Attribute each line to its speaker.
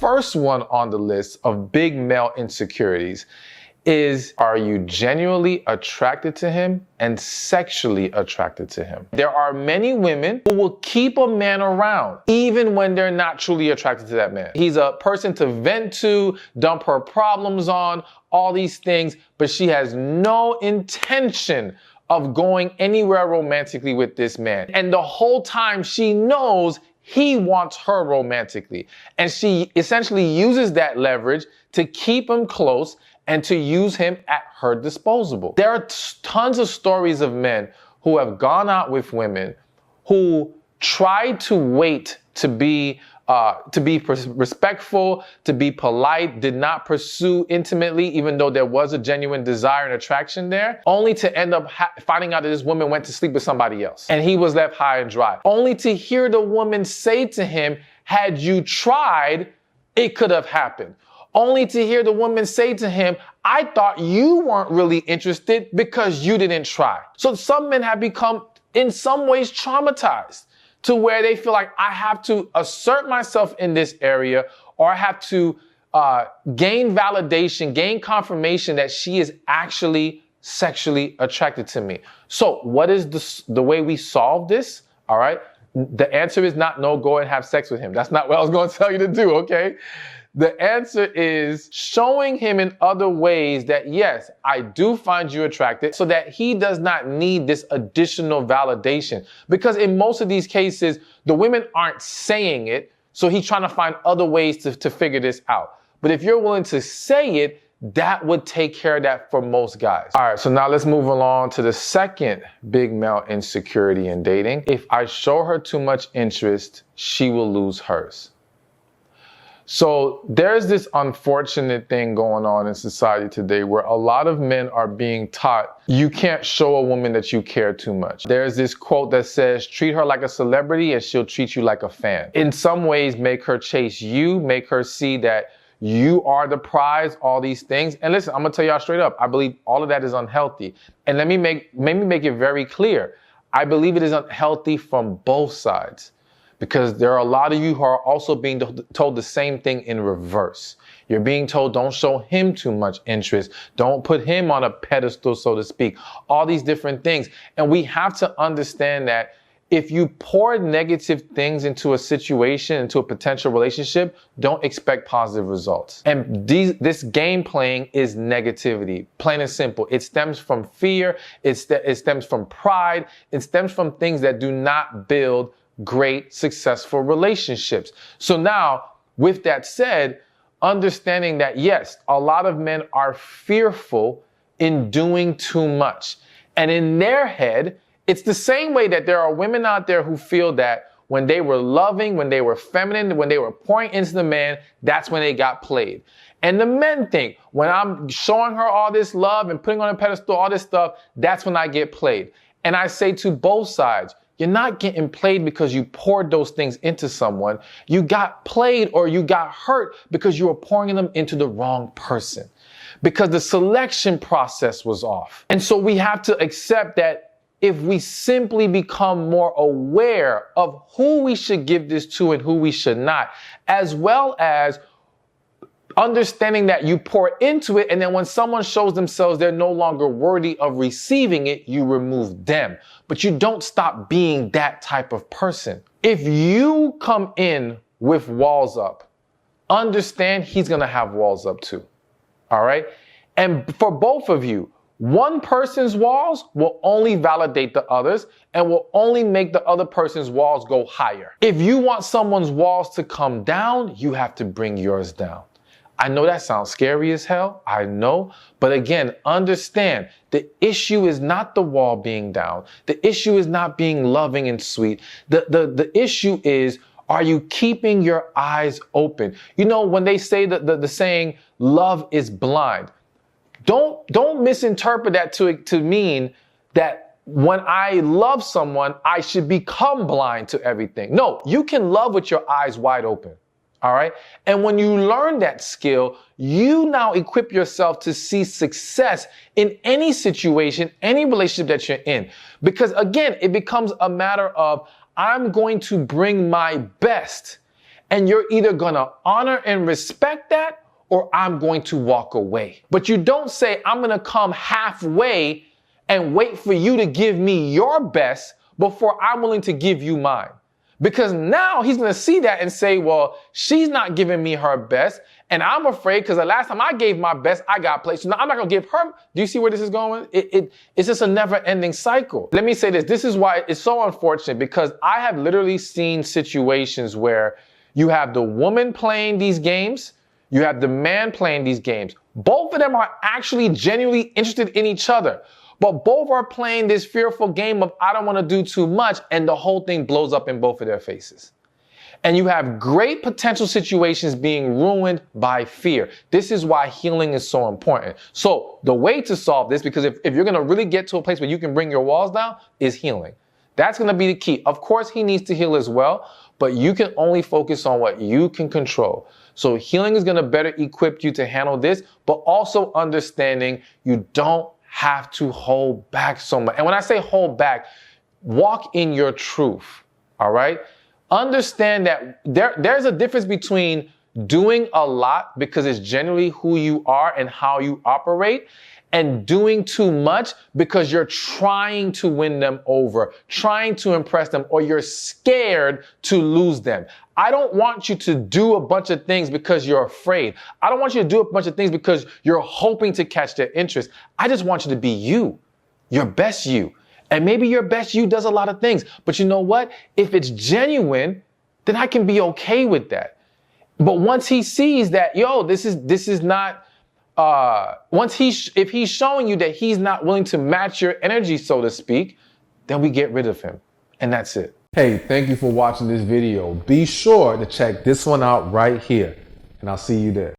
Speaker 1: first one on the list of big male insecurities is, are you genuinely attracted to him and sexually attracted to him? There are many women who will keep a man around even when they're not truly attracted to that man. He's a person to vent to, dump her problems on, all these things, but she has no intention of going anywhere romantically with this man. And the whole time she knows he wants her romantically. And she essentially uses that leverage to keep him close and to use him at her disposal. There are tons of stories of men who have gone out with women who tried to wait to be respectful, to be polite, did not pursue intimately, even though there was a genuine desire and attraction there, only to end up finding out that this woman went to sleep with somebody else. And he was left high and dry. Only to hear the woman say to him, had you tried, it could have happened. Only to hear the woman say to him, I thought you weren't really interested because you didn't try. So some men have become, in some ways, traumatized to where they feel like I have to assert myself in this area, or I have to gain validation, gain confirmation that she is actually sexually attracted to me. So what is the way we solve this? All right. The answer is not no, go and have sex with him. That's not what I was going to tell you to do. Okay. The answer is showing him in other ways that, yes, I do find you attractive, so that he does not need this additional validation. Because in most of these cases, the women aren't saying it, so he's trying to find other ways to figure this out. But if you're willing to say it, that would take care of that for most guys. All right, so now let's move along to the second big male insecurity in dating. If I show her too much interest, she will lose hers. So there's this unfortunate thing going on in society today where a lot of men are being taught you can't show a woman that you care too much. There's this quote that says, treat her like a celebrity and she'll treat you like a fan. In some ways, make her chase you, make her see that you are the prize, all these things. And listen, I'm gonna tell y'all straight up, I believe all of that is unhealthy. And let me make it very clear. I believe it is unhealthy from both sides. Because there are a lot of you who are also being told the same thing in reverse. You're being told don't show him too much interest. Don't put him on a pedestal, so to speak. All these different things. And we have to understand that if you pour negative things into a situation, into a potential relationship, don't expect positive results. And this game playing is negativity, plain and simple. It stems from fear. It stems from pride. It stems from things that do not build great, successful relationships. So now, with that said, understanding that yes, a lot of men are fearful in doing too much. And in their head, it's the same way that there are women out there who feel that when they were loving, when they were feminine, when they were pouring into the man, that's when they got played. And the men think, when I'm showing her all this love and putting on a pedestal, all this stuff, that's when I get played. And I say to both sides, you're not getting played because you poured those things into someone. You got played or you got hurt because you were pouring them into the wrong person, because the selection process was off. And so we have to accept that if we simply become more aware of who we should give this to and who we should not, as well as understanding that you pour into it, and then when someone shows themselves they're no longer worthy of receiving it, you remove them. But you don't stop being that type of person. If you come in with walls up, understand he's gonna have walls up too. All right? And for both of you, one person's walls will only validate the others and will only make the other person's walls go higher. If you want someone's walls to come down, you have to bring yours down. I know that sounds scary as hell. I know. But again, understand the issue is not the wall being down. The issue is not being loving and sweet. The issue is, are you keeping your eyes open? You know, when they say the saying, love is blind, don't misinterpret that to mean that when I love someone, I should become blind to everything. No, you can love with your eyes wide open. All right. And when you learn that skill, you now equip yourself to see success in any situation, any relationship that you're in. Because again, it becomes a matter of, I'm going to bring my best. And you're either gonna honor and respect that, or I'm going to walk away. But you don't say, I'm gonna come halfway and wait for you to give me your best before I'm willing to give you mine. Because now he's gonna see that and say, well, she's not giving me her best, and I'm afraid because the last time I gave my best, I got played. So now I'm not gonna give her. Do you see where this is going? It's just a never-ending cycle. Let me say this. This is why it's so unfortunate, because I have literally seen situations where you have the woman playing these games, you have the man playing these games. Both of them are actually genuinely interested in each other, but both are playing this fearful game of I don't want to do too much, and the whole thing blows up in both of their faces. And you have great potential situations being ruined by fear. This is why healing is so important. So the way to solve this, because if you're going to really get to a place where you can bring your walls down, is healing. That's going to be the key. Of course, he needs to heal as well, but you can only focus on what you can control. So healing is going to better equip you to handle this, but also understanding you don't have to hold back so much. And when I say hold back, walk in your truth, all right? Understand that there's a difference between doing a lot because it's generally who you are and how you operate, and doing too much because you're trying to win them over, trying to impress them, or you're scared to lose them. I don't want you to do a bunch of things because you're afraid. I don't want you to do a bunch of things because you're hoping to catch their interest. I just want you to be you, your best you. And maybe your best you does a lot of things, but you know what? If it's genuine, then I can be okay with that. But once he sees that, yo, this is not, if he's showing you that he's not willing to match your energy, so to speak, then we get rid of him. And that's it. Hey, thank you for watching this video. Be sure to check this one out right here, and I'll see you there.